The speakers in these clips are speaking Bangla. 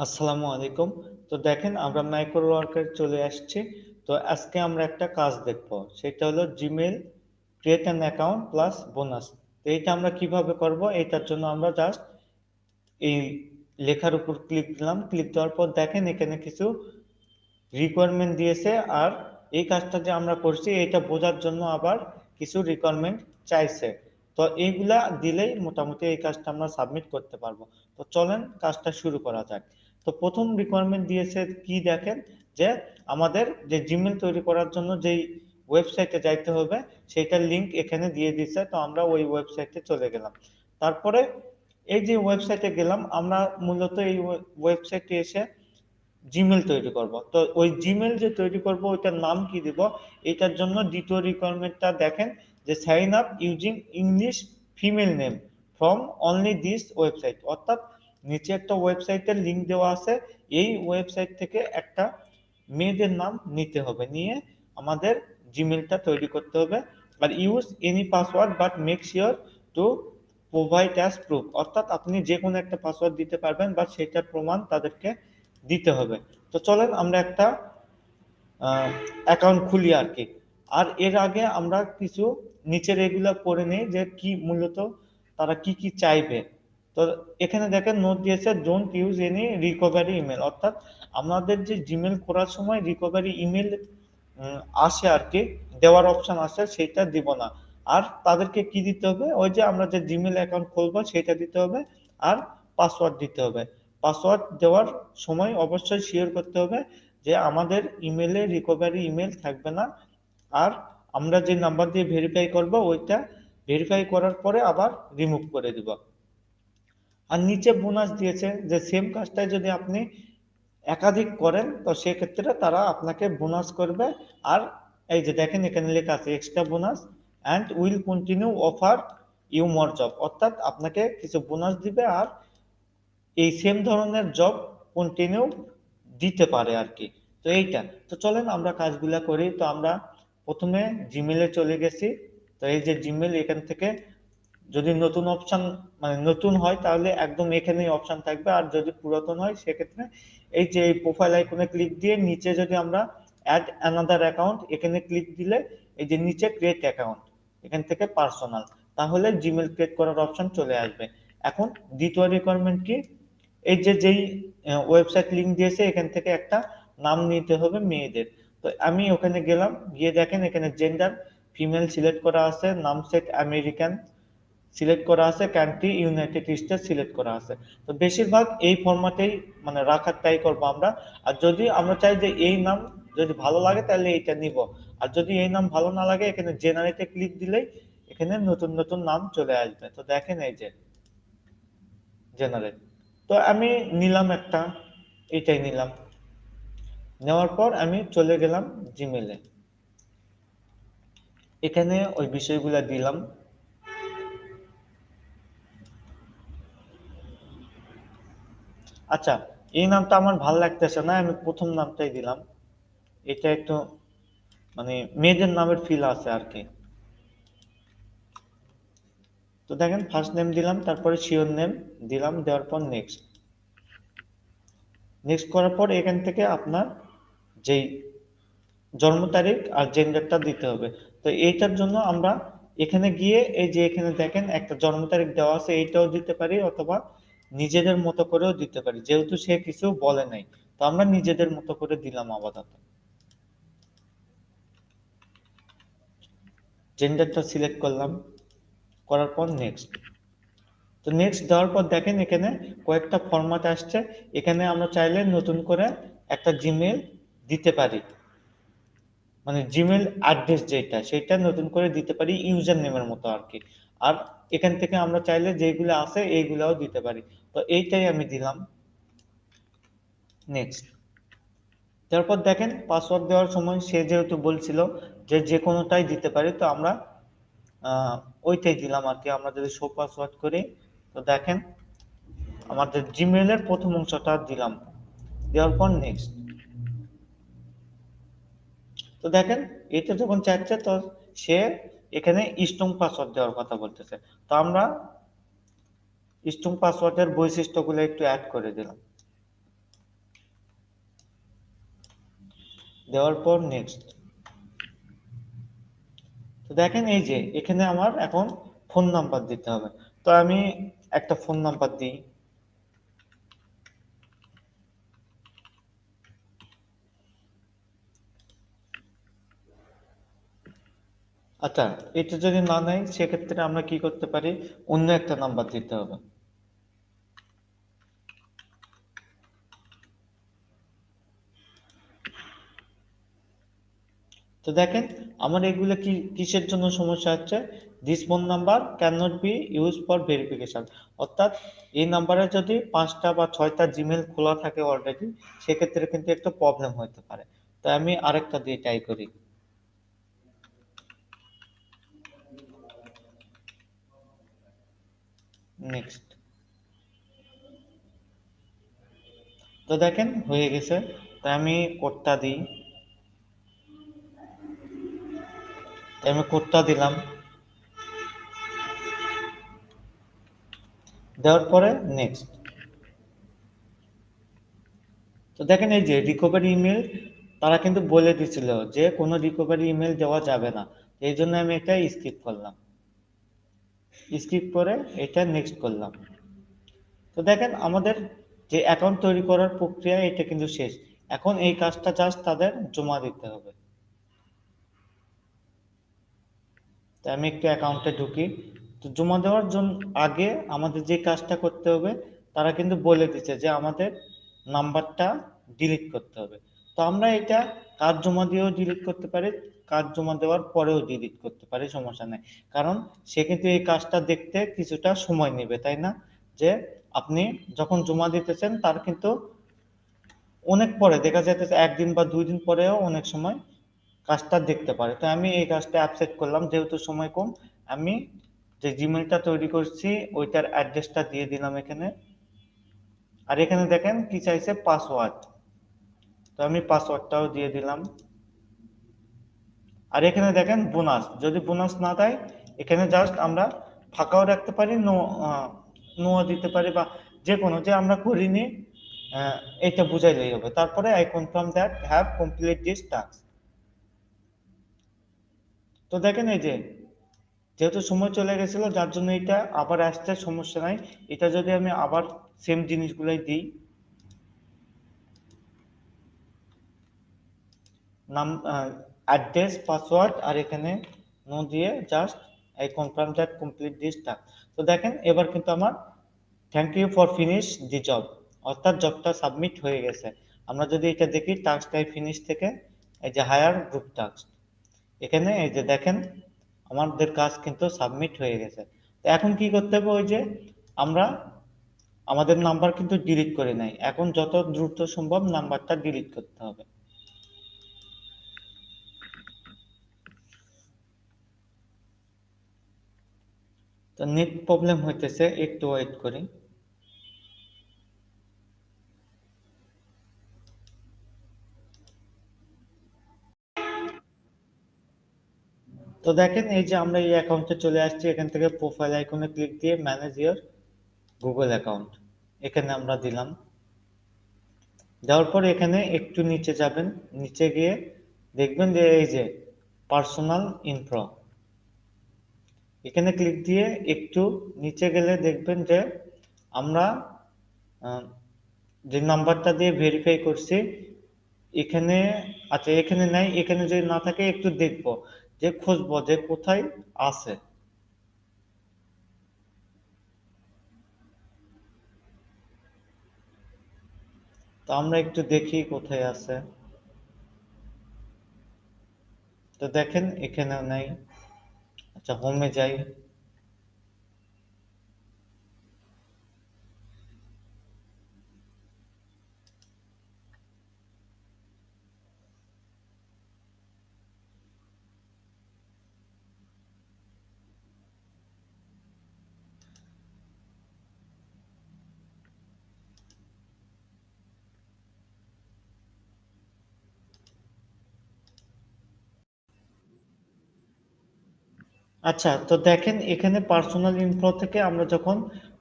আসসালামু আলাইকুম। তো দেখেন আমরা মাইক্রো ওয়ার্কার চলে আসছি। তো আজকে আমরা একটা কাজ দেখব। সেটা হলো Gmail create an account plus bonus. তো এইটা আমরা কিভাবে করব? এটার জন্য আমরা জাস্ট এই লেখার উপর ক্লিক দিলাম। ক্লিক দেওয়ার পর দেখেন এখানে কিছু রিকোয়ারমেন্ট দিয়েছে। আর এই কাজটা যে আমরা করছি এটা বোঝার জন্য আবার কিছু রিকোয়ারমেন্ট চাইছে। তো এইগুলা দিলেই মোটামুটি এই কাজটা আমরা সাবমিট করতে পারবো। তো চলেন কাজটা শুরু করা যাক। তো প্রথম রিকোয়ারমেন্ট দিয়েছে কি দেখেন, যে আমাদের যে জিমেল তৈরি করার জন্য যেই ওয়েবসাইটে যাইতে হবে সেইটার লিংক এখানে দিয়ে দিচ্ছে। তো আমরা ওই ওয়েবসাইটে চলে গেলাম। তারপরে এই যে ওয়েবসাইটে গেলাম আমরা, মূলত এই ওয়েবসাইটে এসে জিমেল তৈরি করব। তো ওই জিমেল যে তৈরি করব ওইটার নাম কি দিব? এটার জন্য দ্বিতীয় রিকোয়ারমেন্টটা দেখেন, যে sign up using English female name from only this website. অর্থাৎ নিচে একটা ওয়েবসাইটের লিংক দেওয়া আছে, এই ওয়েবসাইট থেকে একটা মেয়েদের নাম নিতে হবে, নিয়ে আমাদের জিমেলটা তৈরি করতে হবে। আর use any password but make sure to provide as proof. অর্থাৎ আপনি যে কোনো একটা পাসওয়ার্ড দিতে পারবেন, বাট সেটার প্রমাণ তাদেরকে দিতে হবে। তো চলেন আমরা একটা অ্যাকাউন্ট খুলি আর কি। আর এর আগে আমরা কিছু নিচের এগুলা পড়ে নেই যে কি মূলত তারা কি কি চাইবে। তো এখানে দেখেন নোট দিয়েছে, don't use any recovery email. অর্থাৎ আমাদের যে জিমেল করার সময় রিকভারি ইমেল আসে আর কি, দেওয়ার অপশন আসে, সেটা দিব না। আর তাদেরকে কি দিতে হবে? ওই যে আমরা যে জিমেল অ্যাকাউন্ট খুলবো সেটা দিতে হবে, আর পাসওয়ার্ড দিতে হবে। পাসওয়ার্ড দেওয়ার সময় অবশ্যই শিওর করতে হবে যে আমাদের ইমেলে রিকভারি ইমেল থাকবে না। আর আমরা যে নাম্বার দিয়ে ভেরিফাই করব ওইটা ভেরিফাই করার পরে আবার রিমুভ করে দিব। আর নিচে বোনাস দিয়েছে যে সেম কাজটাই যদি আপনি একাধিক করেন তো সেক্ষেত্রে তারা আপনাকে বোনাস করবে। আর এই যে দেখেন এখানে লেখা আছে extra bonus and will continue offer you more job. অর্থাৎ আপনাকে কিছু বোনাস দিবে আর এই সেম ধরনের জব কন্টিনিউ দিতে পারে আর কি। তো এইটা, তো চলেন আমরা কাজগুলা করি। তো আমরা প্রথমে জিমেলে চলে গেছি। তো এই যে জিমেল, এখান থেকে যদি নতুন অপশন মানে নতুন হয় তাহলে একদম এখানেই অপশন থাকবে, আর যদি পুরাতন হয় সেক্ষেত্রে এই যে এই প্রোফাইল আইকনে ক্লিক দিয়ে নিচে যদি আমরা অ্যাড অ্যানাদার অ্যাকাউন্ট এখানে ক্লিক দিলে এই যে নিচে ক্রিয়েট অ্যাকাউন্ট, এখান থেকে পার্সোনাল, তাহলে জিমেল ক্রিয়েট করার অপশন চলে আসবে। এখন দ্বিতীয় রিকোয়ারমেন্ট কি? এই যে যেই ওয়েবসাইট লিংক দিয়েছে এখান থেকে একটা নাম নিতে হবে মেয়েদের। তো আমি ওখানে গেলাম, গিয়ে দেখেন এখানে জেন্ডার ফিমেল সিলেক্ট করা আছে, নাম সেট আমেরিকান সিলেক্ট করা আছে, কান্ট্রি ইউনাইটেড স্টেটস সিলেক্ট করা আছে। তো বেশিরভাগ এই ফরম্যাটেই মানে রাখার ট্রাই করবো আমরা। আর যদি আমরা চাই যে এই নাম যদি ভালো লাগে তাহলে এইটা নিব। আর যদি এই নাম ভালো না লাগে এখানে জেনারেটে ক্লিক দিলেই এখানে নতুন নতুন নাম চলে আসবে। তো দেখেন এই যে জেনারেট। তো আমি নিলাম একটা, এইটাই নিলাম। নেওয়ার পর আমি চলে গেলাম জিমেলে, এখানে ওই বিষয়গুলা দিলাম। আচ্ছা, এই নামটা আমার ভাল লাগতেছে না, আমি প্রথম নামটাই দিলাম। এটা একটু মানে মেয়েদের নামের ফিল আছে আর কি। তো দেখেন ফার্স্ট নেম দিলাম, তারপরে শিওর নেম দিলাম, দেওয়ার পর নেক্সট। নেক্সট করার পর এখান থেকে আপনার যেই জন্ম তারিখ আর জেন্ডারটা দিতে হবে। তো এইটার জন্য আমরা এখানে গিয়ে এই যে এখানে দেখেন একটা জন্ম তারিখ দেওয়া আছে, এইটাও দিতে পারি, অথবা নিজেদের মতো করেও দিতে পারি, যেহেতু সে কিছু বলে নাই। তো আমরা নিজেদের মতো করে দিলাম আপাতত। জেন্ডারটা সিলেক্ট করলাম, করার পর নেক্সট। তো নেক্সট দেওয়ার পর দেখেন এখানে কয়েকটা ফরম্যাট আসছে। এখানে আমরা চাইলে নতুন করে একটা জিমেল দিতে পারি, মানে জিমেল অ্যাড্রেস যেটা সেটা নতুন করে দিতে পারি ইউজার নেমের মতো আর কি। আর এখান থেকে আমরা চাইলে যেগুলো আছে এইগুলাও দিতে পারি। তো এইটাই আমি দিলাম, নেক্সট। তারপর দেখেন পাসওয়ার্ড দেওয়ার সময় সে যেহেতু বলছিল যে যে কোনোটাই দিতে পারি, তো আমরা আহ, ওইটাই দিলাম আর কি। আমরা যদি শো পাসওয়ার্ড করি তো দেখেন আমাদের জিমেলের প্রথম অংশটা দিলাম, দেওয়ার পর নেক্সট। তো দেখেন এটা যখন চাচ্ছে তো সে এখানে স্ট্রং পাসওয়ার্ড দেওয়ার কথা বলতেছে। তো আমরা স্ট্রং পাসওয়ার্ডের বৈশিষ্ট্যগুলো একটু অ্যাড করে দিলাম। দেওয়ার পর নেক্সট। তো দেখেন এই যে এখানে আমার এখন ফোন নাম্বার দিতে হবে। তো আমি একটা ফোন নাম্বার দিই। আচ্ছা, এটা যদি না নেয় সেক্ষেত্রে আমরা কি করতে পারি, অন্য একটা নাম্বার দিতে হবে। তো দেখেন আমার এগুলো কি কিসের জন্য সমস্যা হচ্ছে, this phone number can not be use for verification. অর্থাৎ এই নাম্বারে যদি 5টা বা 6টা জিমেল খোলা থাকে অলরেডি, সেক্ষেত্রে কিন্তু একটা প্রবলেম হতে পারে। তাই আমি আরেকটা দিয়ে ট্রাই করি। নেক্সট। তো দেখেন হয়ে গেছে। তাই আমি কোডটা দিই। তাই আমি কোডটা দিলাম। দেওয়ার পরে নেক্সট। তো দেখেন এই যে রিকভারি ইমেল, তারা কিন্তু বলে দিছিল যে কোনো রিকভারি ইমেল দেওয়া যাবে না। এই জন্য আমি এটা স্কিপ করলাম। স্কিপ করে এটা নেক্সট করলাম। তো দেখেন আমাদের যে অ্যাকাউন্ট তৈরি করার প্রক্রিয়া এটা কিন্তু শেষ। এখন এই কাজটা জাস্ট তাদের জমা দিতে হবে। তাই আমি একটু অ্যাকাউন্টে ঢুকি। তো জমা দেওয়ার জন্য আগে আমাদের যে কাজটা করতে হবে, তারা কিন্তু বলে দিচ্ছে যে আমাদের নাম্বারটা ডিলিট করতে হবে। তো আমরা এটা কাজ জমা দিয়েও ডিলিট করতে পারি, কাজ জমা দেওয়ার পরেও ডিলিট করতে পারি, সমস্যা নেই। কারণ সে কিন্তু এই কাজটা দেখতে কিছুটা সময় নেবে, তাই না? যে আপনি যখন জমা দিতেছেন তার কিন্তু অনেক পরে দেখা যাইতেছে, 1 দিন বা 2 দিন পরেও অনেক সময় কাজটা দেখতে পারে। তো আমি এই কাজটা অ্যাপসেট করলাম, যেহেতু সময় কম। আমি যে জিমেলটা তৈরি করছি ওইটার অ্যাড্রেসটা দিয়ে দিলাম এখানে। আর এখানে দেখেন কি চাইছে, পাসওয়ার্ড। তো আমি পাসওয়ার্ডটাও দিয়ে দিলাম। আর এখানে দেখেন বোনাস, যদি বোনাস না দেয় এখানে জাস্ট আমরা ফাঁকাও রাখতে পারি, নো নো দিতে পারি, বা যে কোনো যে আমরা করিনি এটা বুঝাইলেই হবে। তারপরে I confirm that have complete this task. তো দেখেন এই যে যেহেতু সময় চলে গেছিল যার জন্য এটা আবার আসছে, সমস্যা নাই। এটা যদি আমি আবার সেম জিনিসগুলাই দিই, নাম, অ্যাড্রেস, পাসওয়ার্ড, আর এখানে নো দিয়ে just I confirm that complete this task. তো দেখেন এবার কিন্তু আমার thank you for finish the job, অর্থাৎ জবটা সাবমিট হয়ে গেছে। আমরা যদি এটা দেখি টাস্কটাই ফিনিশ থেকে, এই যে হায়ার গ্রুপ টাস্ক, এখানে এই যে দেখেন আমাদের কাজ কিন্তু সাবমিট হয়ে গেছে। তো এখন কি করতে হবে, ওই যে আমরা আমাদের নাম্বার কিন্তু ডিলিট করে নাই, এখন যত দ্রুত সম্ভব নাম্বারটা ডিলিট করতে হবে। তো নেট প্রবলেম হইতেছে, একটু ওয়েট করি। তো দেখেন এই যে আমরা এই অ্যাকাউন্টে চলে আসছি, এখান থেকে প্রোফাইল আইকনে ক্লিক দিয়ে ম্যানেজ ইওর গুগল অ্যাকাউন্ট এখানে আমরা দিলাম। দেওয়ার পর এখানে একটু নিচে যাবেন, নিচে গিয়ে দেখবেন যে এই যে পার্সোনাল ইনফো, এখানে ক্লিক দিয়ে একটু নিচে গেলে দেখবেন যে আমরা আহ, যে নাম্বারটা দিয়ে ভেরিফাই করছি এখানে, আচ্ছা এখানে নাই, এখানে যদি না থাকে একটু দেখবো, যে খুঁজবো যে কোথায় আছে। তো আমরা একটু দেখি কোথায় আছে। তো দেখেন এখানেও নাই। আচ্ছা হোমে যাই। আচ্ছা তো দেখেন এখানে পার্সোনাল ইনফো থেকে আমরা যখন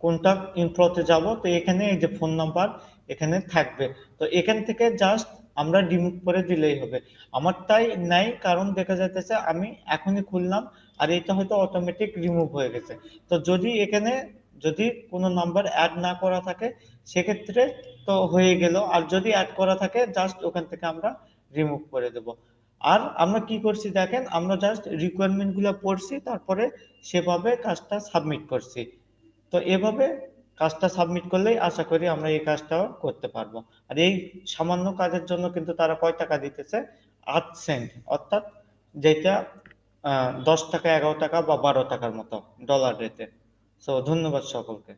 কন্টাক্ট ইনফোতে যাব, তো এখানে এই যে ফোন নাম্বার এখানে থাকবে। তো এখান থেকে জাস্ট আমরা রিমুভ করে দিলেই হবে। আমারটাই নাই, কারণ দেখা যাইতেছে আমি এখনই খুললাম আর এটা হয়তো অটোমেটিক রিমুভ হয়ে গেছে। তো যদি এখানে যদি কোনো নাম্বার অ্যাড না করা থাকে সেক্ষেত্রে তো হয়ে গেল, আর যদি অ্যাড করা থাকে জাস্ট ওখান থেকে আমরা রিমুভ করে দেব। আর আমরা কি করছি দেখেন, আমরা জাস্ট রিকোয়ারমেন্ট গুলো পড়ছি, তারপরে সেভাবে কাজটা সাবমিট করছি। তো এভাবে কাজটা সাবমিট করলেই আশা করি আমরা এই কাজটাও করতে পারবো। আর এই সামান্য কাজের জন্য কিন্তু তারা কয় টাকা দিতেছে, 8 সেন্ট, অর্থাৎ যেটা 10 টাকা, 11 টাকা বা 12 টাকার মতো ডলার রেটে। সো ধন্যবাদ সকলকে।